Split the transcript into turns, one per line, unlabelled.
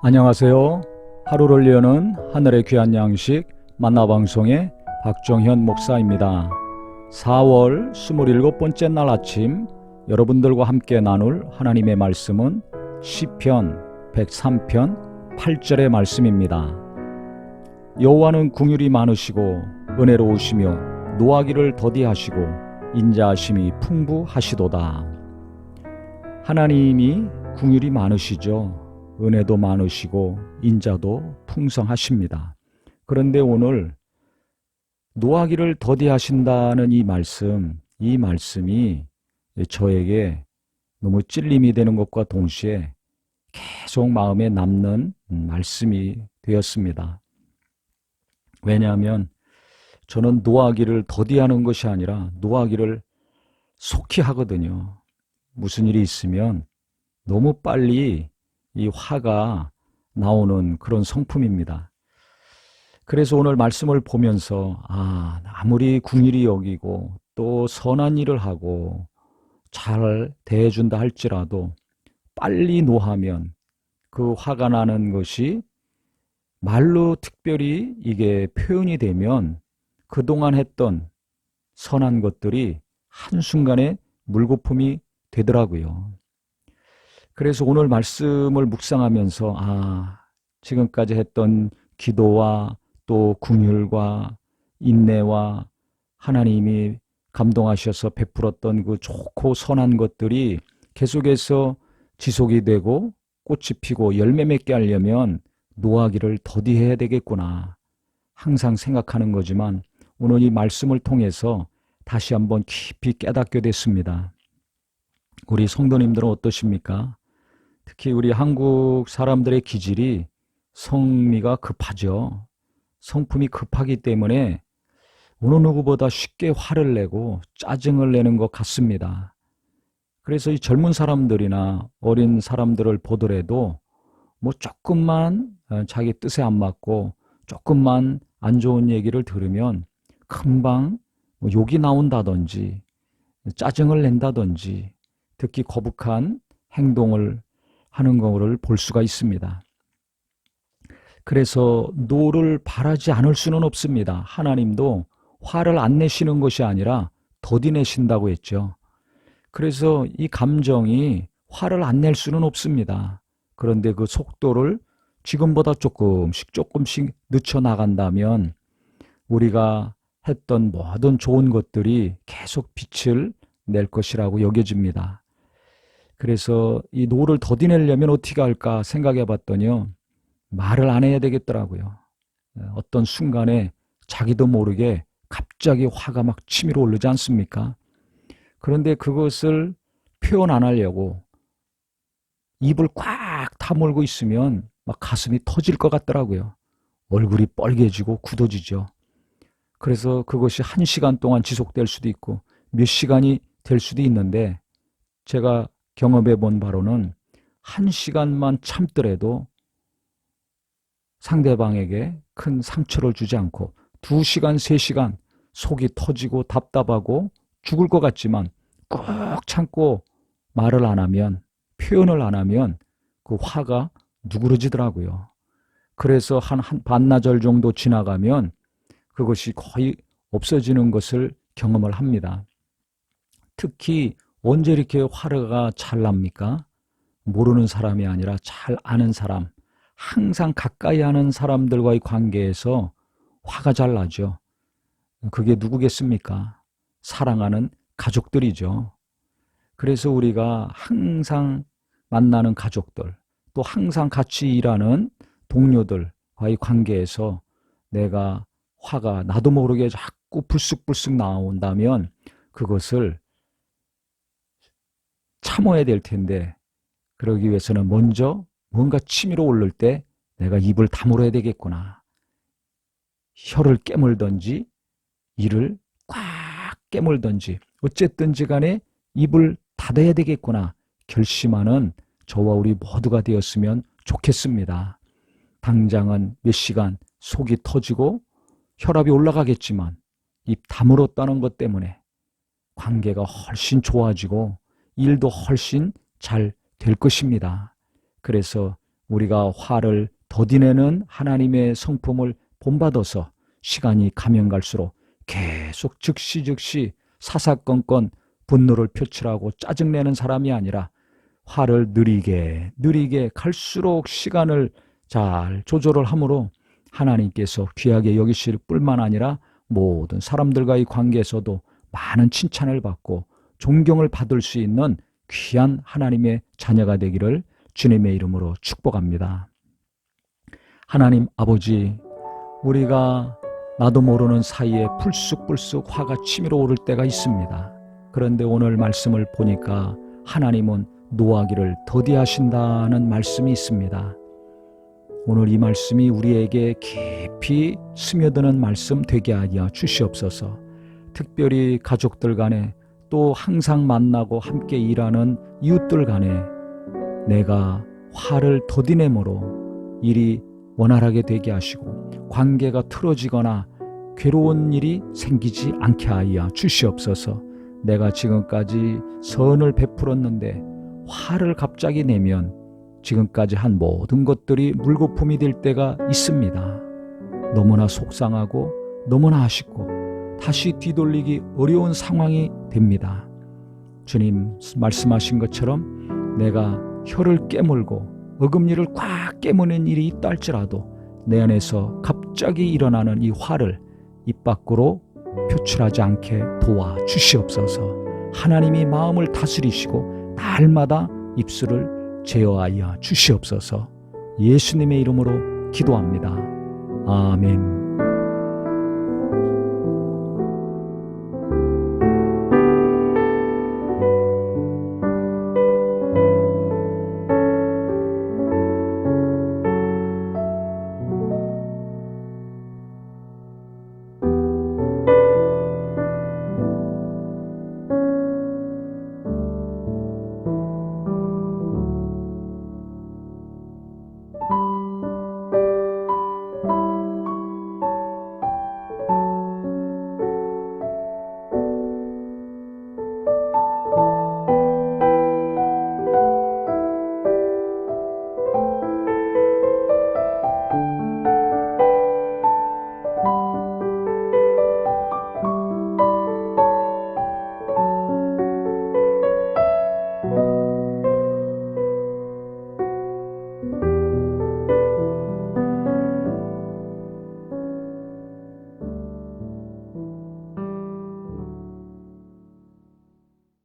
안녕하세요. 하루를 여는 하늘의 귀한 양식 만나방송의 박정현 목사입니다. 4월 27번째 날 아침 여러분들과 함께 나눌 하나님의 말씀은 시편 103편 8절의 말씀입니다. 여호와는 긍휼이 많으시고 은혜로우시며 노하기를 더디하시고 인자하심이 풍부하시도다. 하나님이 긍휼이 많으시죠. 은혜도 많으시고 인자도 풍성하십니다. 그런데 오늘 노하기를 더디하신다는 이 말씀이 저에게 너무 찔림이 되는 것과 동시에 계속 마음에 남는 말씀이 되었습니다. 왜냐하면 저는 노하기를 더디하는 것이 아니라 노하기를 속히 하거든요. 무슨 일이 있으면 너무 빨리 이 화가 나오는 그런 성품입니다. 그래서 오늘 말씀을 보면서 아무리 긍휼히 여기고 또 선한 일을 하고 잘 대해준다 할지라도 빨리 노하면 그 화가 나는 것이 말로 특별히 이게 표현이 되면 그동안 했던 선한 것들이 한순간에 물거품이 되더라고요. 그래서 오늘 말씀을 묵상하면서 지금까지 했던 기도와 또 긍휼과 인내와 하나님이 감동하셔서 베풀었던 그 좋고 선한 것들이 계속해서 지속이 되고 꽃이 피고 열매 맺게 하려면 노하기를 더디해야 되겠구나 항상 생각하는 거지만 오늘 이 말씀을 통해서 다시 한번 깊이 깨닫게 됐습니다. 우리 성도님들은 어떠십니까? 특히 우리 한국 사람들의 기질이 성미가 급하죠. 성품이 급하기 때문에 어느 누구보다 쉽게 화를 내고 짜증을 내는 것 같습니다. 그래서 이 젊은 사람들이나 어린 사람들을 보더라도 뭐 조금만 자기 뜻에 안 맞고 조금만 안 좋은 얘기를 들으면 금방 욕이 나온다든지 짜증을 낸다든지 특히 거북한 행동을 하는 것을 볼 수가 있습니다. 그래서 노를 바라지 않을 수는 없습니다. 하나님도 화를 안 내시는 것이 아니라 더디 내신다고 했죠. 그래서 이 감정이 화를 안 낼 수는 없습니다. 그런데 그 속도를 지금보다 조금씩 늦춰 나간다면 우리가 했던 모든 좋은 것들이 계속 빛을 낼 것이라고 여겨집니다. 그래서 이 노를 더디내려면 어떻게 할까 생각해 봤더니요. 말을 안 해야 되겠더라고요. 어떤 순간에 자기도 모르게 갑자기 화가 막 치밀어 오르지 않습니까? 그런데 그것을 표현 안 하려고 입을 꽉 다물고 있으면 막 가슴이 터질 것 같더라고요. 얼굴이 빨개지고 굳어지죠. 그래서 그것이 1시간 동안 지속될 수도 있고 몇 시간이 될 수도 있는데 제가 경험해 본 바로는 1시간만 참더라도 상대방에게 큰 상처를 주지 않고 2시간, 3시간 속이 터지고 답답하고 죽을 것 같지만 꼭 참고 말을 안 하면, 표현을 안 하면 그 화가 누그러지더라고요. 그래서 한 반나절 정도 지나가면 그것이 거의 없어지는 것을 경험을 합니다. 특히 언제 이렇게 화가 잘 납니까? 모르는 사람이 아니라 잘 아는 사람, 항상 가까이 하는 사람들과의 관계에서 화가 잘 나죠. 그게 누구겠습니까? 사랑하는 가족들이죠. 그래서 우리가 항상 만나는 가족들, 또 항상 같이 일하는 동료들과의 관계에서 내가 화가 나도 모르게 자꾸 불쑥불쑥 나온다면 그것을 참아야 될 텐데 그러기 위해서는 먼저 뭔가 치밀어 오를 때 내가 입을 다물어야 되겠구나. 혀를 깨물든지 이를 꽉 깨물든지 어쨌든지 간에 입을 닫아야 되겠구나 결심하는 저와 우리 모두가 되었으면 좋겠습니다. 당장은 몇 시간 속이 터지고 혈압이 올라가겠지만 입 다물었다는 것 때문에 관계가 훨씬 좋아지고 일도 훨씬 잘 될 것입니다. 그래서 우리가 화를 더디내는 하나님의 성품을 본받아서 시간이 가면 갈수록 계속 즉시 사사건건 분노를 표출하고 짜증내는 사람이 아니라 화를 느리게 갈수록 시간을 잘 조절을 함으로 하나님께서 귀하게 여기실 뿐만 아니라 모든 사람들과의 관계에서도 많은 칭찬을 받고 존경을 받을 수 있는 귀한 하나님의 자녀가 되기를 주님의 이름으로 축복합니다. 하나님 아버지, 우리가 나도 모르는 사이에 불쑥불쑥 화가 치밀어 오를 때가 있습니다. 그런데 오늘 말씀을 보니까 하나님은 노하기를 더디하신다는 말씀이 있습니다. 오늘 이 말씀이 우리에게 깊이 스며드는 말씀 되게 하여 주시옵소서. 특별히 가족들 간에 또 항상 만나고 함께 일하는 이웃들 간에 내가 화를 더디내므로 일이 원활하게 되게 하시고 관계가 틀어지거나 괴로운 일이 생기지 않게 하여 주시옵소서. 내가 지금까지 선을 베풀었는데 화를 갑자기 내면 지금까지 한 모든 것들이 물거품이 될 때가 있습니다. 너무나 속상하고 너무나 아쉽고 다시 뒤돌리기 어려운 상황이 됩니다. 주님 말씀하신 것처럼 내가 혀를 깨물고 어금니를 꽉 깨무는 일이 있다 할지라도 내 안에서 갑자기 일어나는 이 화를 입 밖으로 표출하지 않게 도와주시옵소서. 하나님이 마음을 다스리시고 날마다 입술을 제어하여 주시옵소서. 예수님의 이름으로 기도합니다. 아멘.